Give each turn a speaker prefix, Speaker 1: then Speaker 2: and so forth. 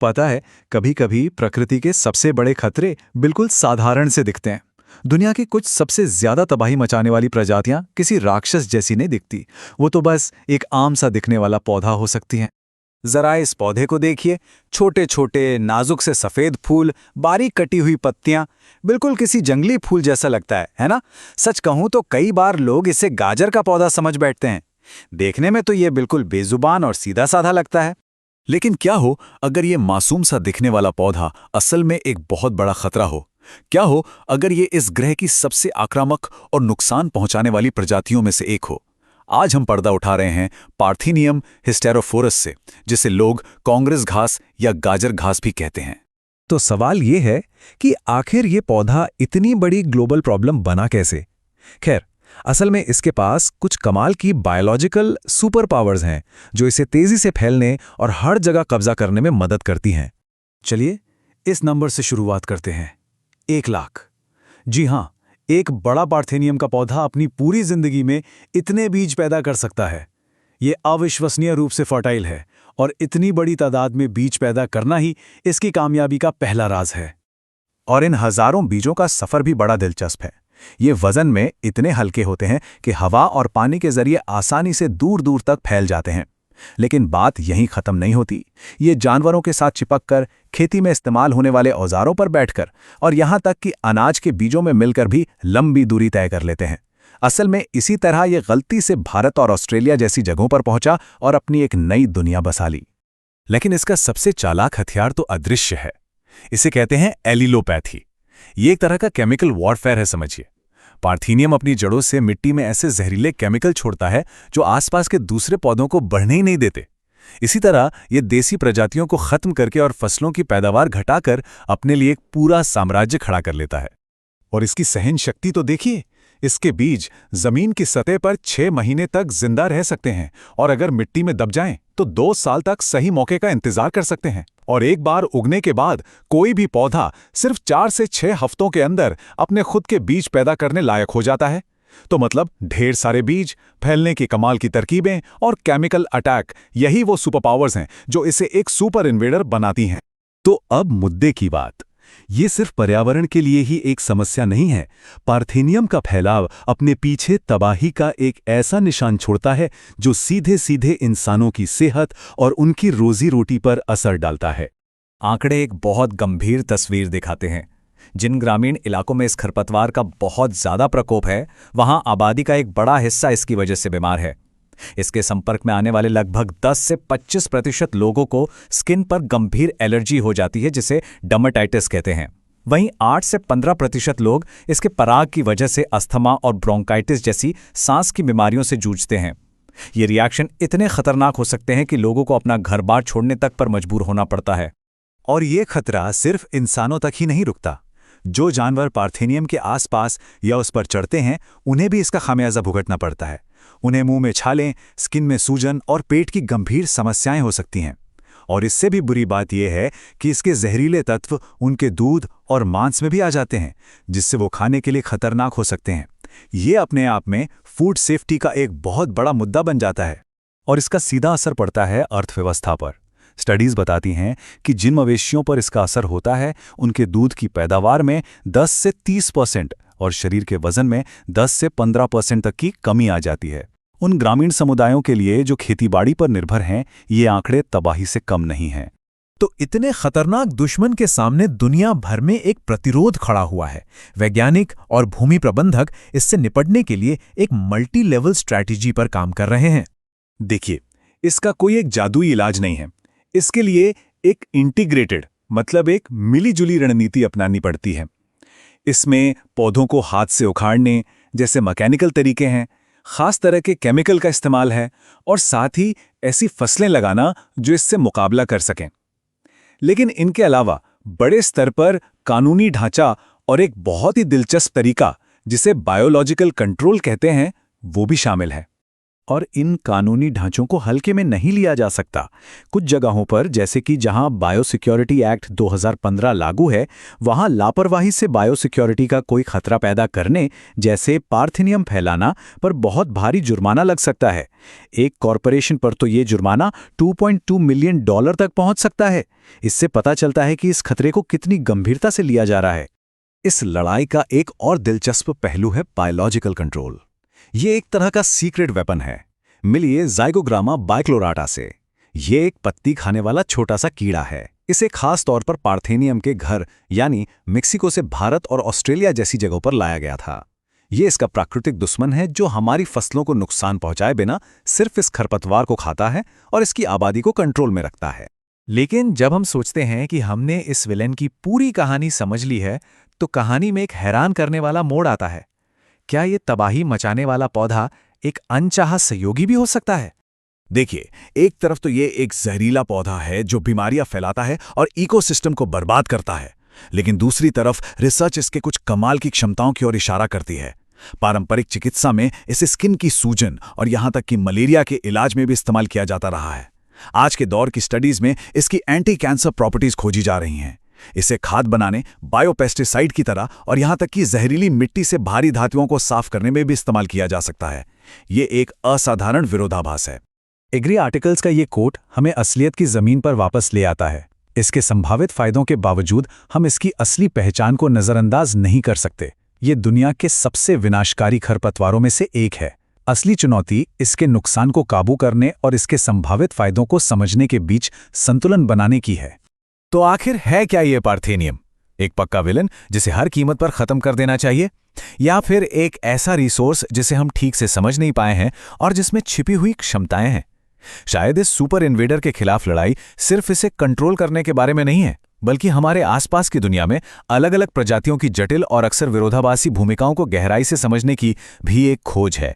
Speaker 1: पता है, कभी कभी प्रकृति के सबसे बड़े खतरे बिल्कुल साधारण से दिखते हैं। दुनिया की कुछ सबसे ज्यादा तबाही मचाने वाली प्रजातियां किसी राक्षस जैसी नहीं दिखती। वो तो बस एक आम सा दिखने वाला पौधा हो सकती हैं।
Speaker 2: जरा इस पौधे को देखिए। छोटे छोटे नाजुक से सफेद फूल, बारीक कटी हुई पत्तियां, बिल्कुल किसी जंगली फूल जैसा लगता है ना? सच कहूं तो कई बार लोग इसे गाजर का पौधा समझ बैठते हैं। देखने में तो ये बिल्कुल बेजुबान और सीधा साधा लगता है।
Speaker 1: लेकिन क्या हो अगर ये मासूम सा दिखने वाला पौधा असल में एक बहुत बड़ा खतरा हो? क्या हो अगर ये इस ग्रह की सबसे आक्रामक और नुकसान पहुंचाने वाली प्रजातियों में से एक हो? आज हम पर्दा उठा रहे हैं पार्थेनियम हिस्टेरोफोरस से, जिसे लोग कांग्रेस घास या गाजर घास भी कहते हैं।
Speaker 3: तो सवाल ये है कि आखिर ये पौधा इतनी बड़ी ग्लोबल प्रॉब्लम बना कैसे? खैर, असल में इसके पास कुछ कमाल की बायोलॉजिकल सुपर पावर्स हैं जो इसे तेजी से फैलने और हर जगह कब्जा करने में मदद करती हैं।
Speaker 1: चलिए इस नंबर से शुरुआत करते हैं। 1 लाख। जी हाँ, एक बड़ा पार्थेनियम का पौधा अपनी पूरी जिंदगी में इतने बीज पैदा कर सकता है। ये अविश्वसनीय रूप से फर्टाइल है और इतनी बड़ी तादाद में बीज पैदा करना ही इसकी कामयाबी का पहला राज है।
Speaker 2: और इन हजारों बीजों का सफर भी बड़ा दिलचस्प है। ये वजन में इतने हल्के होते हैं कि हवा और पानी के जरिए आसानी से दूर दूर तक फैल जाते हैं। लेकिन बात यहीं खत्म नहीं होती। ये जानवरों के साथ चिपककर, खेती में इस्तेमाल होने वाले औजारों पर बैठकर और यहां तक कि अनाज के बीजों में मिलकर भी लंबी दूरी तय कर लेते हैं। असल में इसी तरह ये गलती से भारत और ऑस्ट्रेलिया जैसी जगहों पर पहुंचा और अपनी एक नई दुनिया बसा ली।
Speaker 1: लेकिन इसका सबसे चालाक हथियार तो अदृश्य है। इसे कहते हैं एलिलोपैथी। ये एक तरह का केमिकल वॉरफेयर है, समझिए। पार्थेनियम अपनी जड़ों से मिट्टी में ऐसे जहरीले केमिकल छोड़ता है जो आसपास के दूसरे पौधों को बढ़ने ही नहीं देते। इसी तरह ये देसी प्रजातियों को खत्म करके और फसलों की पैदावार घटाकर अपने लिए एक पूरा साम्राज्य खड़ा कर लेता है। और इसकी सहन शक्ति तो देखिए। इसके बीज जमीन की सतह पर 6 महीने तक जिंदा रह सकते हैं और अगर मिट्टी में दब जाएं तो 2 साल तक सही मौके का इंतजार कर सकते हैं। और एक बार उगने के बाद कोई भी पौधा सिर्फ 4 से 6 हफ्तों के अंदर अपने खुद के बीज पैदा करने लायक हो जाता है। तो मतलब ढेर सारे बीज, फैलने की कमाल की तरकीबें और केमिकल अटैक, यही वो सुपर पावर्स हैं जो इसे एक सुपर इन्वेडर बनाती हैं।
Speaker 3: तो अब मुद्दे की बात। ये सिर्फ पर्यावरण के लिए ही एक समस्या नहीं है। पार्थेनियम का फैलाव अपने पीछे तबाही का एक ऐसा निशान छोड़ता है जो सीधे सीधे इंसानों की सेहत और उनकी रोजी रोटी पर असर डालता है।
Speaker 2: आंकड़े एक बहुत गंभीर तस्वीर दिखाते हैं। जिन ग्रामीण इलाकों में इस खरपतवार का बहुत ज्यादा प्रकोप है, वहां आबादी का एक बड़ा हिस्सा इसकी वजह से बीमार है। इसके संपर्क में आने वाले लगभग 10 से 25% लोगों को स्किन पर गंभीर एलर्जी हो जाती है, जिसे डर्मेटाइटिस कहते हैं। वहीं 8 से 15% लोग इसके पराग की वजह से अस्थमा और ब्रोंकाइटिस जैसी सांस की बीमारियों से जूझते हैं। ये रिएक्शन इतने खतरनाक हो सकते हैं कि लोगों को अपना घर बार छोड़ने तक पर मजबूर होना पड़ता है।
Speaker 1: और ये खतरा सिर्फ इंसानों तक ही नहीं रुकता। जो जानवर पार्थेनियम के आसपास या उस पर चढ़ते हैं, उन्हें भी इसका खामियाजा भुगतना पड़ता है। उन्हें मुंह में छालें, स्किन में सूजन और पेट की गंभीर समस्याएं हो सकती हैं। और इससे भी बुरी बात यह है कि इसके जहरीले तत्व उनके दूध और मांस में भी आ जाते हैं, जिससे वो खाने के लिए खतरनाक हो सकते हैं। ये अपने आप में फूड सेफ्टी का एक बहुत बड़ा मुद्दा बन जाता है। और इसका सीधा असर पड़ता है अर्थव्यवस्था पर। स्टडीज बताती हैं कि जिन मवेशियों पर इसका असर होता है, उनके दूध की पैदावार में 10 से 30% और शरीर के वजन में 10 से 15% तक की कमी आ जाती है। उन ग्रामीण समुदायों के लिए जो खेतीबाड़ी पर निर्भर हैं, ये आंकड़े तबाही से कम नहीं हैं।
Speaker 3: तो इतने खतरनाक दुश्मन के सामने दुनिया भर में एक प्रतिरोध खड़ा हुआ है। वैज्ञानिक और भूमि प्रबंधक इससे निपटने के लिए एक मल्टी लेवल स्ट्रैटेजी पर काम कर रहे हैं।
Speaker 1: देखिए, इसका कोई एक जादुई इलाज नहीं है। इसके लिए एक इंटीग्रेटेड, मतलब एक मिलीजुली रणनीति अपनानी पड़ती है। इसमें पौधों को हाथ से उखाड़ने जैसे मैकेनिकल तरीके हैं, खास तरह के केमिकल का इस्तेमाल है और साथ ही ऐसी फसलें लगाना जो इससे मुकाबला कर सकें। लेकिन इनके अलावा बड़े स्तर पर कानूनी ढांचा और एक बहुत ही दिलचस्प तरीका, जिसे बायोलॉजिकल कंट्रोल कहते हैं, वो भी शामिल है।
Speaker 2: और इन कानूनी ढांचों को हल्के में नहीं लिया जा सकता। कुछ जगहों पर, जैसे कि जहां बायोसिक्योरिटी एक्ट 2015 लागू है, वहां लापरवाही से बायोसिक्योरिटी का कोई खतरा पैदा करने, जैसे पार्थेनियम फैलाना, पर बहुत भारी जुर्माना लग सकता है। एक कॉरपोरेशन पर तो ये जुर्माना $2.2 मिलियन तक पहुंच सकता है। इससे पता चलता है कि इस खतरे को कितनी गंभीरता से लिया जा रहा है।
Speaker 1: इस लड़ाई का एक और दिलचस्प पहलू है बायोलॉजिकल कंट्रोल। ये एक तरह का सीक्रेट वेपन है। मिलिए ज़ाइगोग्रामा बाइक्लोराटा से। ये एक पत्ती खाने वाला छोटा सा कीड़ा है। इसे खास तौर पर पार्थेनियम के घर यानी मेक्सिको से भारत और ऑस्ट्रेलिया जैसी जगहों पर लाया गया था। ये इसका प्राकृतिक दुश्मन है जो हमारी फसलों को नुकसान पहुंचाए बिना सिर्फ इस खरपतवार को खाता है और इसकी आबादी को कंट्रोल में रखता है।
Speaker 2: लेकिन जब हम सोचते हैं कि हमने इस विलेन की पूरी कहानी समझ ली है, तो कहानी में एक हैरान करने वाला मोड़ आता है। क्या ये तबाही मचाने वाला पौधा एक अनचाहा सहयोगी भी हो सकता है?
Speaker 1: देखिए, एक तरफ तो ये एक जहरीला पौधा है जो बीमारियां फैलाता है और इकोसिस्टम को बर्बाद करता है, लेकिन दूसरी तरफ रिसर्च इसके कुछ कमाल की क्षमताओं की ओर इशारा करती है। पारंपरिक चिकित्सा में इसे स्किन की सूजन और यहां तक कि मलेरिया के इलाज में भी इस्तेमाल किया जाता रहा है। आज के दौर की स्टडीज में इसकी एंटी कैंसर प्रॉपर्टीज खोजी जा रही हैं। इसे खाद बनाने, बायोपेस्टिसाइड की तरह और यहां तक कि जहरीली मिट्टी से भारी धातुओं को साफ करने में भी इस्तेमाल किया जा सकता है। ये एक असाधारण विरोधाभास है।
Speaker 2: एग्री आर्टिकल्स का ये कोट हमें असलियत की जमीन पर वापस ले आता है। इसके संभावित फायदों के बावजूद हम इसकी असली पहचान को नजरअंदाज नहीं कर सकते। ये दुनिया के सबसे विनाशकारी खरपतवारों में से एक है। असली चुनौती इसके नुकसान को काबू करने और इसके संभावित फायदों को समझने के बीच संतुलन बनाने की है।
Speaker 1: तो आखिर है क्या ये पार्थेनियम? एक पक्का विलन जिसे हर कीमत पर खत्म कर देना चाहिए, या फिर एक ऐसा रिसोर्स जिसे हम ठीक से समझ नहीं पाए हैं और जिसमें छिपी हुई क्षमताएं हैं? शायद इस सुपर इन्वेडर के खिलाफ लड़ाई सिर्फ इसे कंट्रोल करने के बारे में नहीं है, बल्कि हमारे आसपास की दुनिया में अलग अलग प्रजातियों की जटिल और अक्सर विरोधाभासी भूमिकाओं को गहराई से समझने की भी एक खोज है।